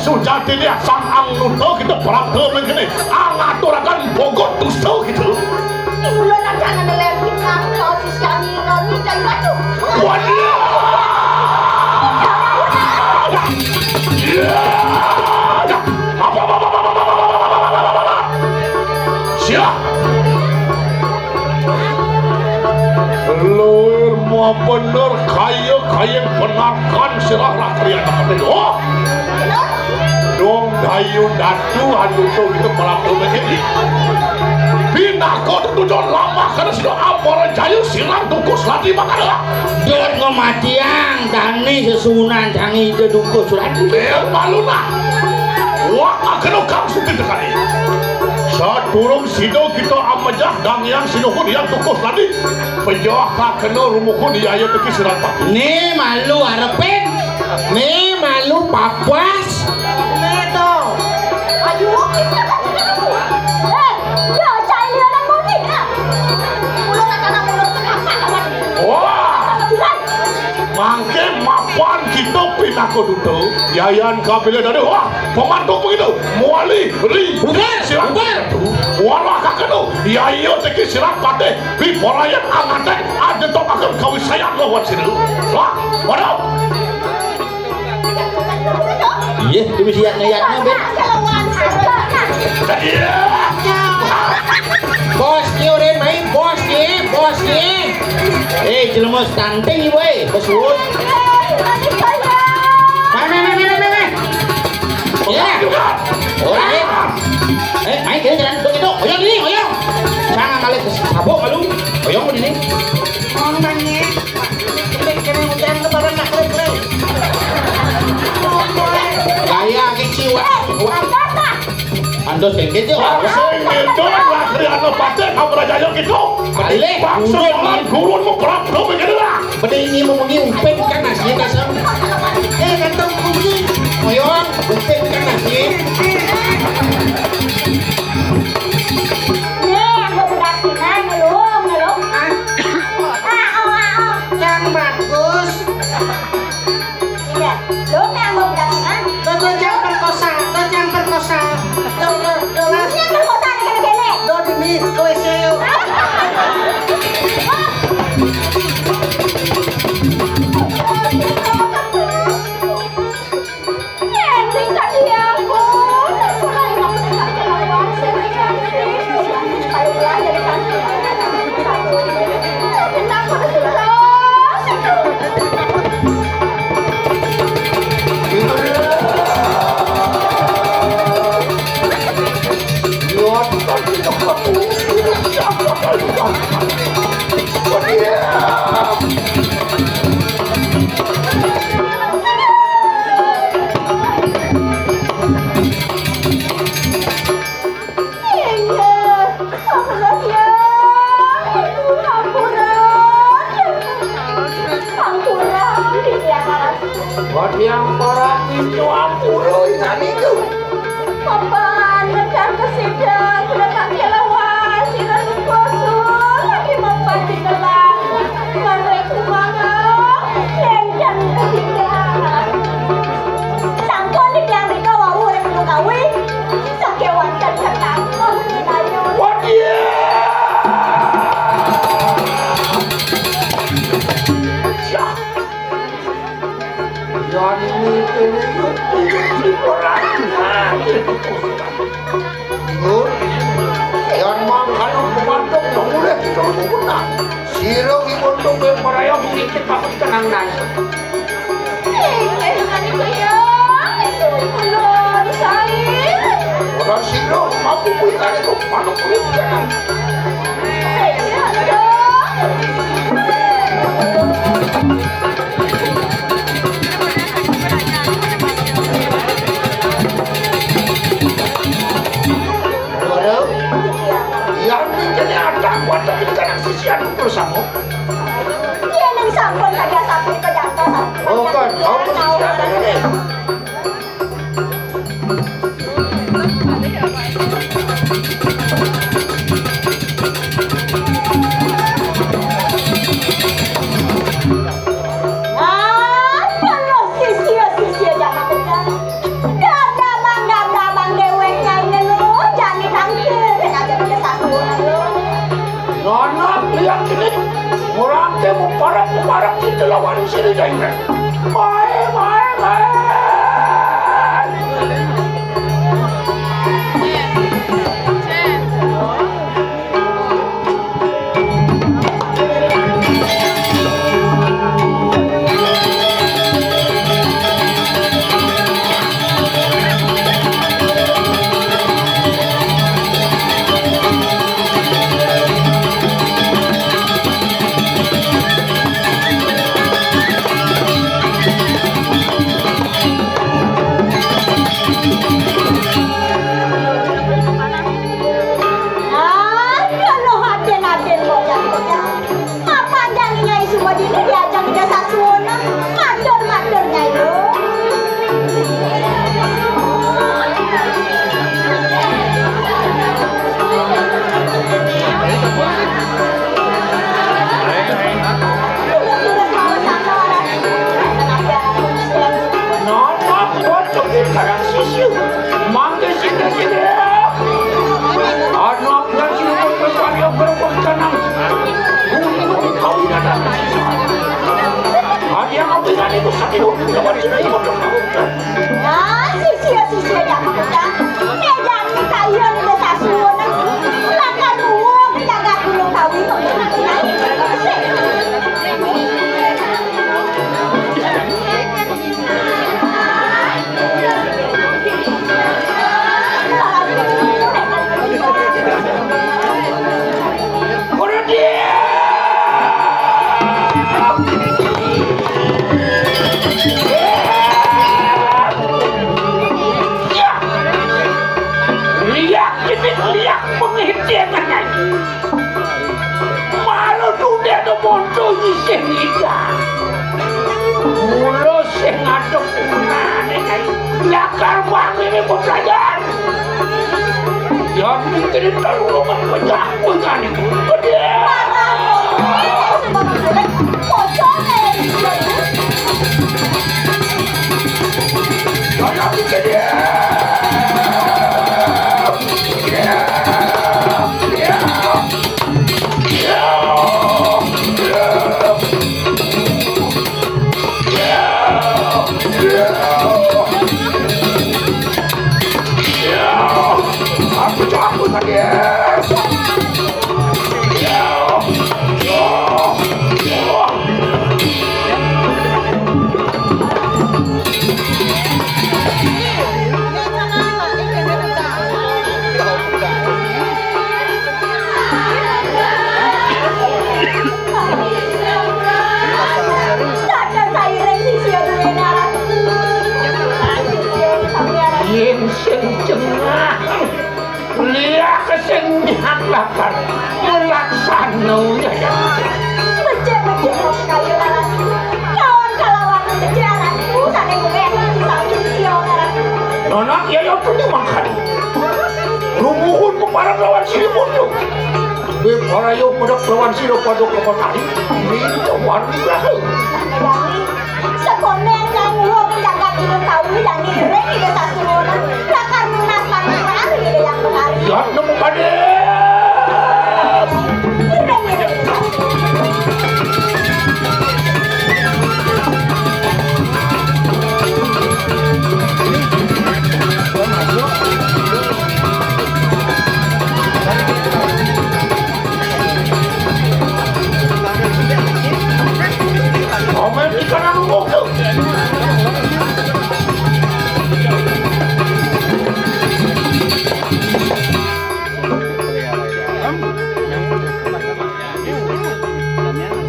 sujati dia sang angnuto gitu perang temen gini angaturakan bogot tusto gitu Imulan na dyan na nalempit nga ako na si Shani Ronnie kay Matu. waduh siap luar mau bener kaya benarkan sirah rakyat oh dong dayu datu anu tuh gitu perang begini binako tujuan lama karena sudah ampora jayu silang dukus lagi makanya Dor ngematiang tani sesunan tangi itu dukus lagi biar malu lah wah akan okam suti dekani saat turun sido kita amajah dan yang sinuhun yang dukus lagi penjawah tak kena rumuhun dia ayo teki sirat pak nih malu harapin nih malu papas Nih to. Ayo, kita kan aku. Ya cai ni orang mau ni. Mulut nak nak mulut sekapa kawan. wah mangke mapan kita pinako duto yayan kabile dari wah pemandu begitu muali ri Bubar. walah kakeno yayo teki sirat pate bi porayan angate ada to akan kawis sayang lawan sini wah waduh iya demi siat-siatnya Ben bos udah main bos jelema stunting ibu kesuwun main ya orang main kira jalan begitu oyong ini oyong jangan balik ke sabuk malu oyong mau ini Orangnya kena hujan kepada nak keren. gaya keciwa ando sengket yo itu lah kriano pate kamera jayo gitu balik bangsa orang gurun mau perang lo begini lah ini mau ngiumpet kan nasi kasar kantong kunci oyong umpet kan nasi Yang bagus. Iya, lo yang mau berasinan. Lo jangan perkosa. Yang perkosa nih kene. Lo demi koeseo. Ending tadi aku. yang para itu ampulo ini itu Papa, ngejar ke sidang, udah kaki lawan, sidang kosong, lagi membantu gelang, mangrek kumanga, lenjan ke sidang. Sangkon di yang rika wawu yang penuh kawi, sakewan dan ketang, ayo. Yang makan pemantau boleh kita menggunakan sirong ibu untuk memperayam sedikit takut tenang nasi. Orang sirong mampu punya itu mana boleh tenang. Bersama. Dia nang sampun kada sampun kejangka sampun. Oh kan, kamu siapa ini? Apa lo sia-sia jangan kerja. Kada yakin orang teh mau parah kita lawan sini jahit. Mae.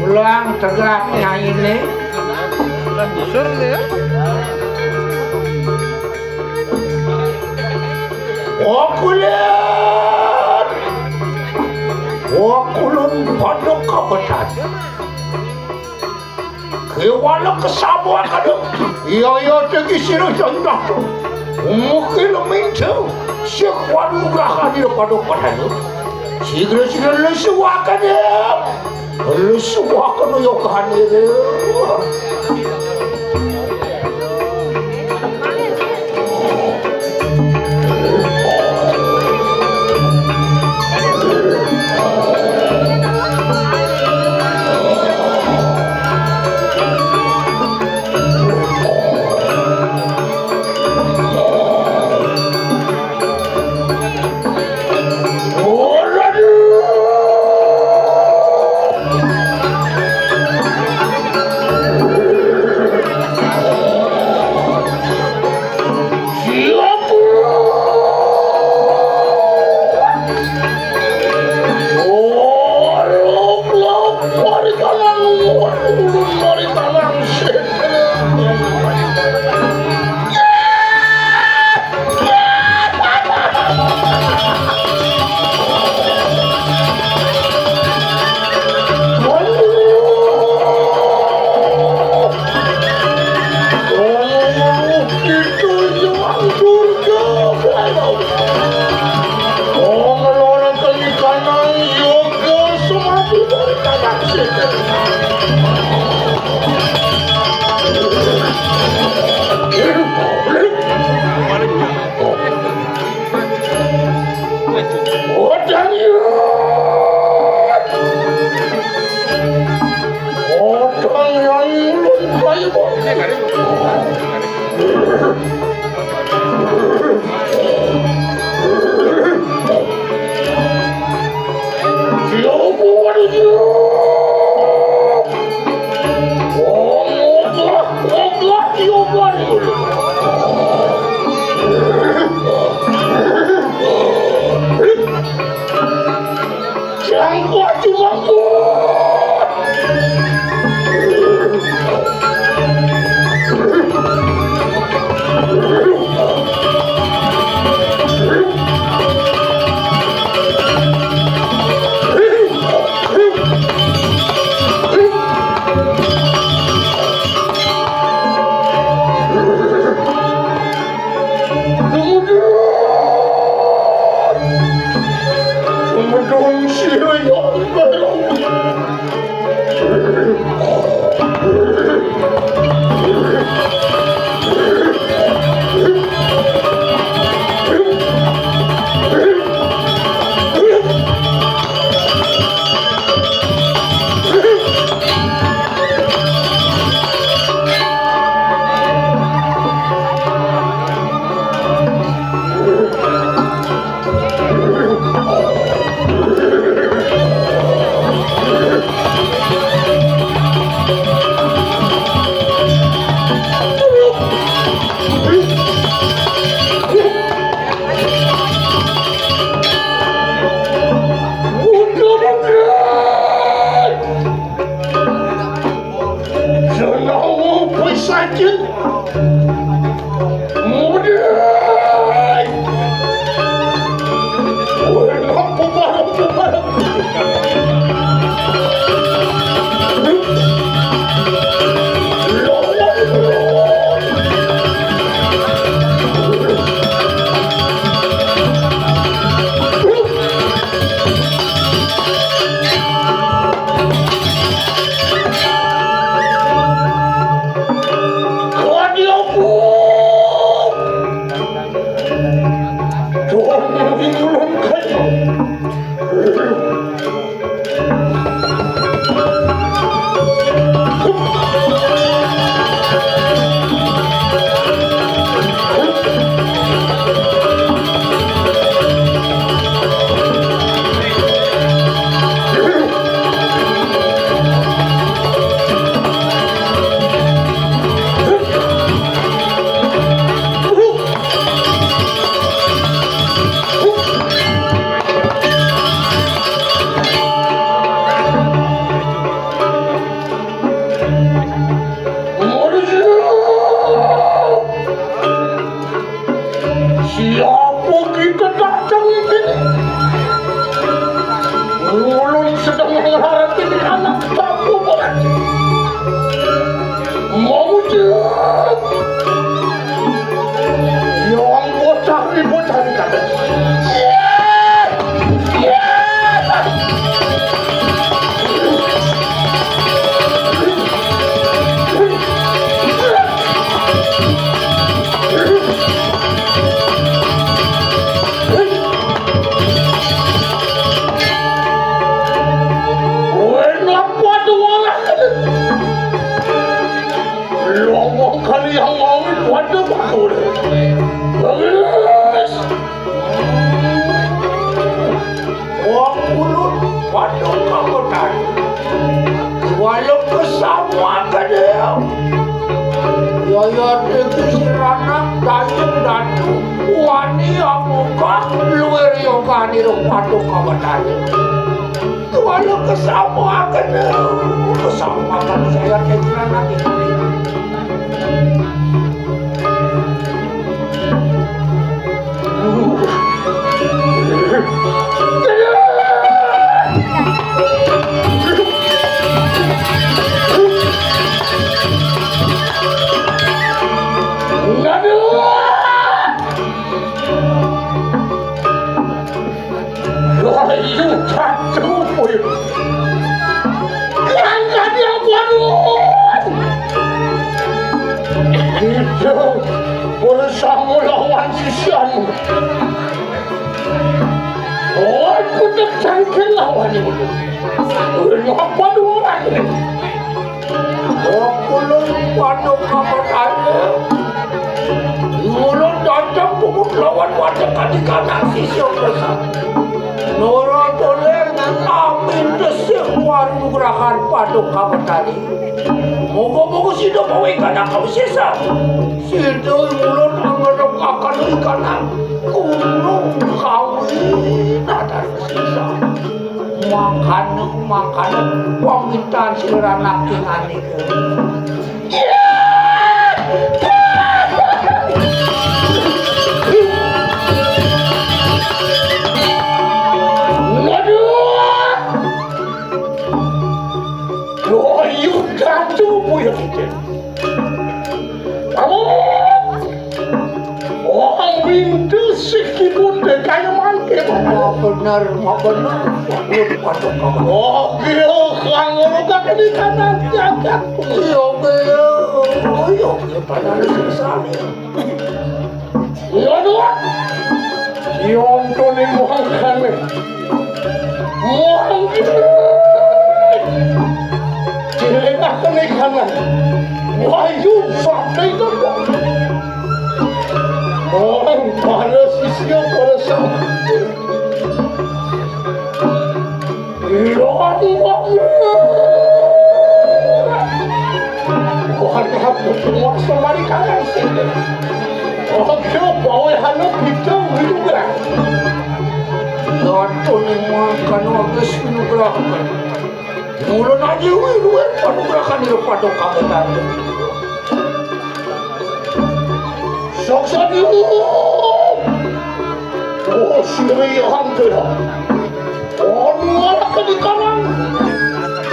Pulang tegaknya ini. Wakulun pada kabetan. Kewala kesabuan kadang. Iya tegi siro jandak. Mungkin minta sekuat ugraha di pada padanya. Sigra lesuakan ya. Lesuakan yokahan ya. Mari tangan sih. Walau kesamakan saya kira nanti. Bersama lawan sisianmu. Oh, aku tercangkir lawan itu. Kenapa dua orang ini? Aku lupa apa tanya. Mulut datang pukul lawan wajah kali kanan sisi bersama. Nora boleh amin desik waru gerakan paduk kamu tadi. Moga-moga sido bawa ikan kamu sisa. Sido mulut anggadok akan ikan gunung kawin ada sisa. Makan wangitan siranak dengan itu. Benar. Oh, gila, kalau gak kena kanan jagat. Iya, pada sesali. Iya, dua. Yonton yang mohonkan. Jelena kena kanan. Wahyu sampai itu. Oh, pada sisinya pada sama. Semua semari kanan sini. Oh, kira bawa halo kita juga. Nonton yang makan habis minum. Mula aja luar padugrakan di padok kamu tadi. Soksa dulu. Oh, siri hantu. Oh, luar ke di kanan.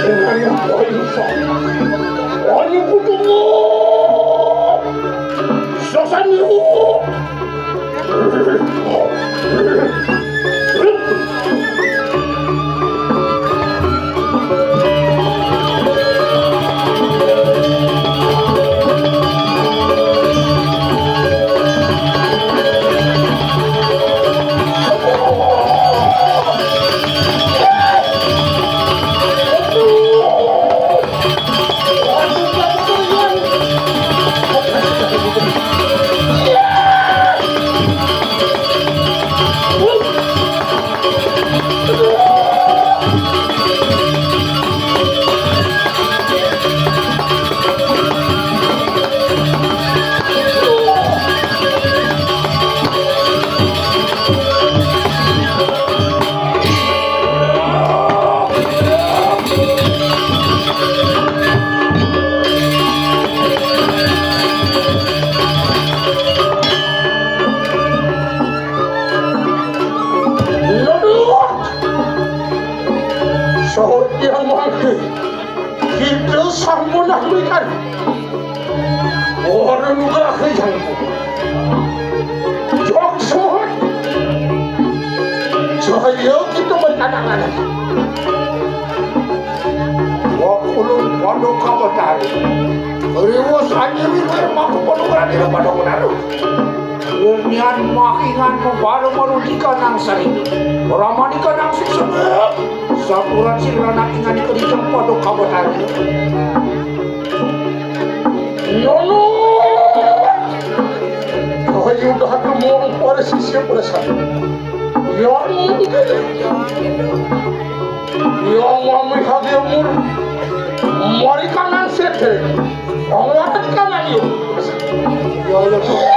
Dengan yang poin sama. Oh, ini kutumu. Soksa dulu. Kita sambung nak berikan orang juga kerjaan jok semua saya kita berkanak-kanak wakulu pondok kamu tadi riwas anjir maku pondok berani pondok benaru nian makingan baru ikan nang sari orang ikan nang sisebab sapuran sirana ingan kerja padok kamu tadi nono kau juga ketemu orang pada sisi perasaan yang mami hati umur mari kanan sete orang kanan yuk ya